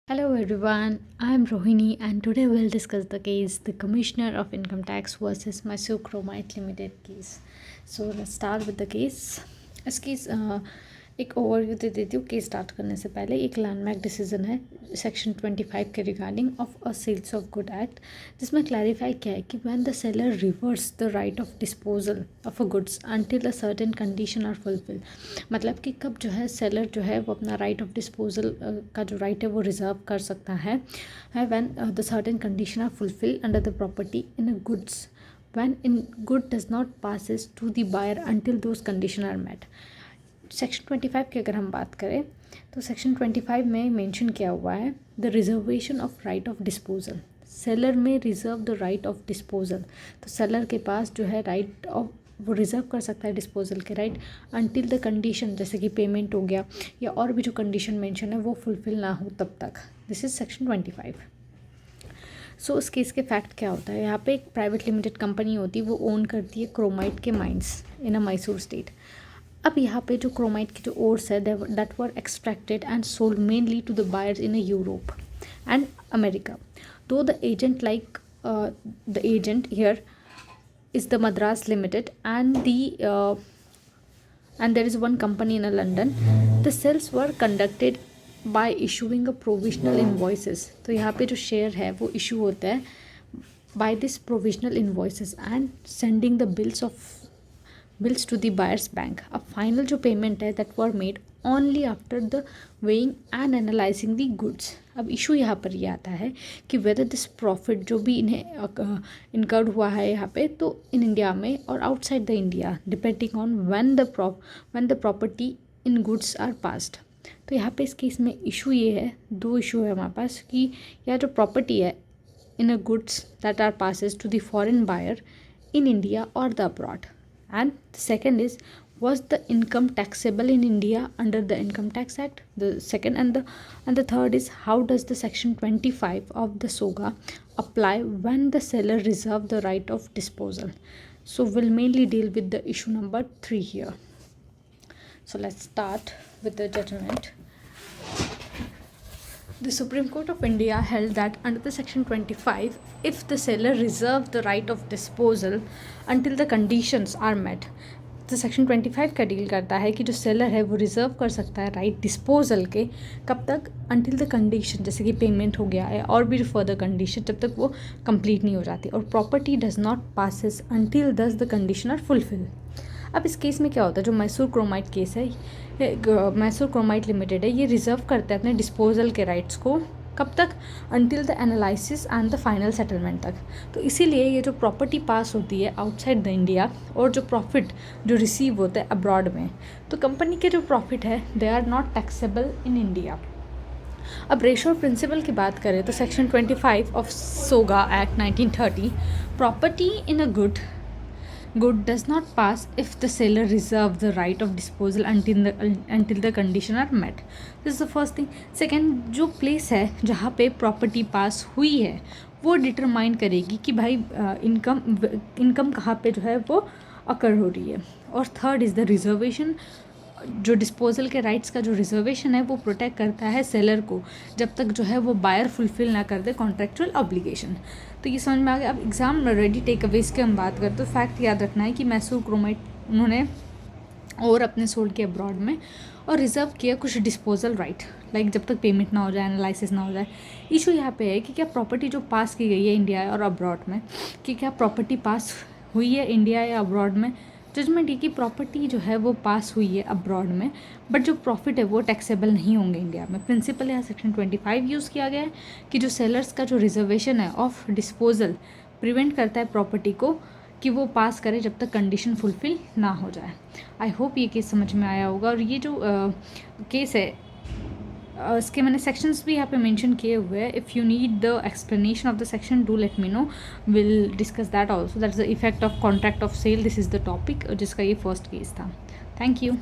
Hello everyone, I am Rohini and today we'll discuss the case The Commissioner of Income Tax versus Mysore Chromite Limited case. So let's start with the case. इस case एक overview दे देती हूँ case start करने से पहले. एक landmark decision है section 25 के regarding of a sales of good act, जिसमें क्लैरिफाई किया है कि when the seller reverse the right of disposal of a goods until a certain condition are fulfill. मतलब कि कब जो है सेलर जो है वो अपना राइट ऑफ डिस्पोजल का जो राइट है वो रिजर्व कर सकता है when the certain condition are fulfill under the property in a goods when in good does not passes to the buyer until those condition are met. Section 25 की अगर हम बात करें तो सेक्शन 25 में मेंशन किया हुआ है the reservation of right of disposal. Seller में reserve the right of disposal. तो सेलर के पास जो है राइट ऑफ वो रिजर्व कर सकता है डिस्पोजल के राइट अंटिल द कंडीशन, जैसे कि पेमेंट हो गया या और भी जो कंडीशन मेंशन है वो फुलफिल ना हो तब तक. This is section 25. सो इस केस के फैक्ट क्या होता है. यहाँ पे एक प्राइवेट लिमिटेड कंपनी होती है, वो ओन करती है क्रोमाइट के mines in a Mysore state. अब यहाँ पे जो क्रोमाइट की जो ओर्स है that were extracted and sold mainly to the buyers in Europe and America. Though the agent the agent here is the Madras Limited and there is one company in London. The sales were conducted by issuing a provisional invoices. तो यहाँ पे जो share है वो issue होता है by this provisional invoices and sending the bills to the buyer's bank. अब final जो पेमेंट है that were made only after the weighing and analyzing the goods. अब इशू यहाँ पर ये आता है कि वेदर दिस प्रॉफिट जो भी इन्हें इनकर्ड हुआ है यहाँ पे तो इन इंडिया में और outside the India depending on when the property in goods are passed. तो यहाँ पे इस केस में इशू ये है, दो इशू है हमारे पास कि यह जो प्रॉपर्टी है in a goods that are passes to the foreign buyer in India or the abroad. And the second is, was the income taxable in India under the Income Tax Act? The second and the third is, how does the section 25 of the SOGA apply when the seller reserve the right of disposal? So we'll mainly deal with the issue number 3 here. So let's start with the judgment. The Supreme Court of India held that under the Section 25, if the seller reserves the right of disposal until the conditions are met, तो section 25 का deal करता है कि जो seller है वो reserve कर सकता है राइट डिस्पोजल के कब तक, अंटिल द कंडीशन, जैसे कि पेमेंट हो गया है और भी फर्दर कंडीशन जब तक वो कंप्लीट नहीं हो जाती, और property does not passes until दस द कंडीशन आर फुलफिल. अब इस केस में क्या होता है, जो मैसूर क्रोमाइट केस है, मैसूर क्रोमाइट लिमिटेड है, ये रिजर्व करता है अपने डिस्पोजल के राइट्स को कब तक, until the analysis and the final settlement तक. तो इसीलिए ये जो प्रॉपर्टी पास होती है आउटसाइड द इंडिया और जो प्रॉफिट जो रिसीव होता है अब्रॉड में, तो कंपनी के जो प्रॉफिट है they are not taxable in India. अब रेशो प्रिंसिपल की बात करें तो section 25 of SOGA act 1930, property in a good does not pass if the seller reserve the right of disposal until the condition are met. This is the first thing. Second, जो place है जहाँ पे property पास हुई है वो determine करेगी कि भाई इनकम कहाँ पे जो है वो अकर हो रही है. और थर्ड इज़ द रिजर्वेशन. जो डिस्पोजल के राइट्स का जो रिजर्वेशन है वो प्रोटेक्ट करता है सेलर को जब तक जो है वो बायर फुलफिल ना कर दे कॉन्ट्रेक्चुअल ऑब्लिगेशन. तो ये समझ में आ गया. अब एग्ज़ाम रेडी टेक अवेज की हम बात करते तो फैक्ट याद रखना है कि मैसूर क्रोमाइट उन्होंने और अपने सोल्ड किया अब्रॉड में और रिज़र्व किया कुछ डिस्पोजल राइट, लाइक जब तक पेमेंट ना हो जाए, एनालिसिस ना हो जाए. इशू यहाँ पे है कि क्या प्रॉपर्टी जो पास की गई है इंडिया और अब्रॉड में, कि क्या प्रॉपर्टी पास हुई है इंडिया या अब्रॉड में. जजमेंट ये कि प्रॉपर्टी जो है वो पास हुई है अब्रॉड में, बट जो प्रॉफिट है वो टैक्सेबल नहीं होंगे इंडिया में. प्रिंसिपल यहाँ सेक्शन 25 यूज़ किया गया है कि जो सेलर्स का जो रिजर्वेशन है ऑफ डिस्पोजल प्रिवेंट करता है प्रॉपर्टी को कि वो पास करे जब तक कंडीशन फुलफिल ना हो जाए. आई होप ये केस समझ में आया होगा. और ये जो केस है इसके मैंने सेक्शंस भी यहाँ पे मेंशन किए हुए हैं. If you need the explanation of the section do let me know, will discuss that also. That is the effect of contract of sale. This is the topic जिसका ये फर्स्ट केस था. Thank you.